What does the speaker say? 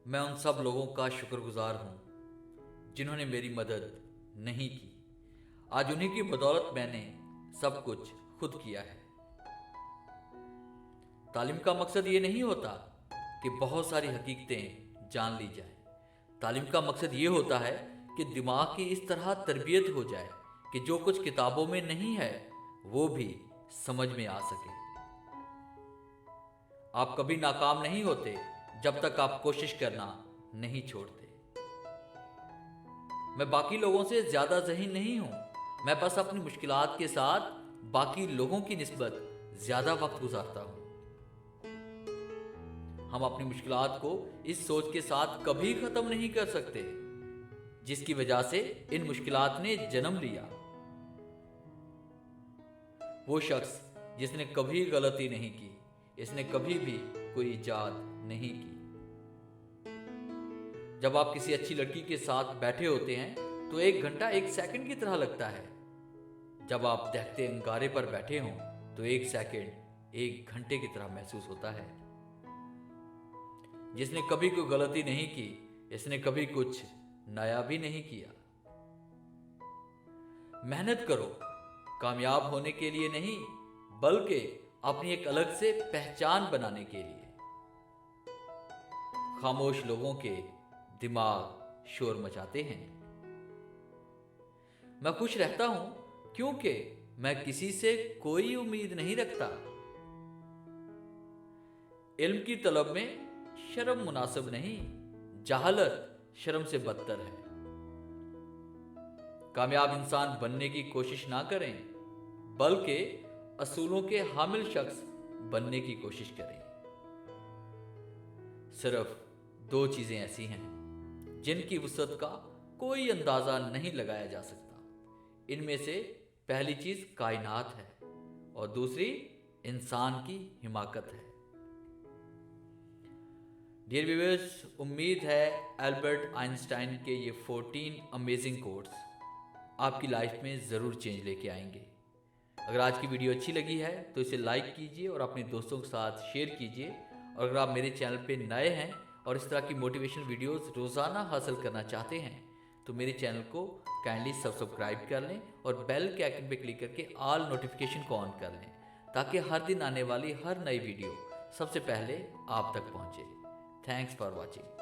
मैं उन सब लोगों का शुक्रगुजार हूँ जिन्होंने मेरी मदद नहीं की। आज उन्हीं की बदौलत मैंने सब कुछ खुद किया है। तालीम का मकसद ये नहीं होता कि बहुत सारी हकीकतें जान ली जाए। तालीम का मकसद ये होता है कि दिमाग की इस तरह तरबियत हो जाए कि जो कुछ किताबों में नहीं है वो भी समझ में आ सके। आप कभी नाकाम नहीं होते जब तक आप कोशिश करना नहीं छोड़ते। मैं बाकी लोगों से ज्यादा ज़हीन नहीं हूं, मैं बस अपनी मुश्किलात के साथ बाकी लोगों की निस्बत ज्यादा वक्त गुजारता हूं। हम अपनी मुश्किलात को इस सोच के साथ कभी खत्म नहीं कर सकते जिसकी वजह से इन मुश्किलात ने जन्म लिया। वो शख्स जिसने कभी गलती नहीं की, इसने कभी भी कोई इजाद नहीं की। जब आप किसी अच्छी लड़की के साथ बैठे होते हैं तो 1 घंटा 1 सेकंड की तरह लगता है। जब आप दहकते अंगारे पर बैठे हों तो 1 सेकंड 1 घंटे की तरह महसूस होता है। जिसने कभी कोई गलती नहीं की, इसने कभी कुछ नया भी नहीं किया। मेहनत करो, कामयाब होने के लिए नहीं बल्कि अपनी एक अलग से पहचान बनाने के लिए। खामोश लोगों के दिमाग शोर मचाते हैं। मैं खुश रहता हूं क्योंकि मैं किसी से कोई उम्मीद नहीं रखता। इल्म की तलब में शर्म मुनासिब नहीं, जहालत शर्म से बदतर है। कामयाब इंसान बनने की कोशिश ना करें बल्कि असूलों के हामिल शख्स बनने की कोशिश करें। सिर्फ 2 चीजें ऐसी हैं जिनकी वुसअत का कोई अंदाजा नहीं लगाया जा सकता। इनमें से पहली चीज कायनात है और दूसरी इंसान की हिमाकत है। डियर व्यूअर्स, उम्मीद है एल्बर्ट आइंस्टाइन के ये 14 अमेजिंग कोट्स आपकी लाइफ में ज़रूर चेंज लेके आएंगे। अगर आज की वीडियो अच्छी लगी है तो इसे लाइक कीजिए और अपने दोस्तों के साथ शेयर कीजिए। और अगर आप मेरे चैनल पे नए हैं और इस तरह की मोटिवेशनल वीडियोस रोज़ाना हासिल करना चाहते हैं तो मेरे चैनल को काइंडली सब्सक्राइब कर लें और बेल के आइकन पे क्लिक करके ऑल नोटिफिकेशन को ऑन कर लें ताकि हर दिन आने वाली हर नई वीडियो सबसे पहले आप तक पहुंचे। Thanks for watching.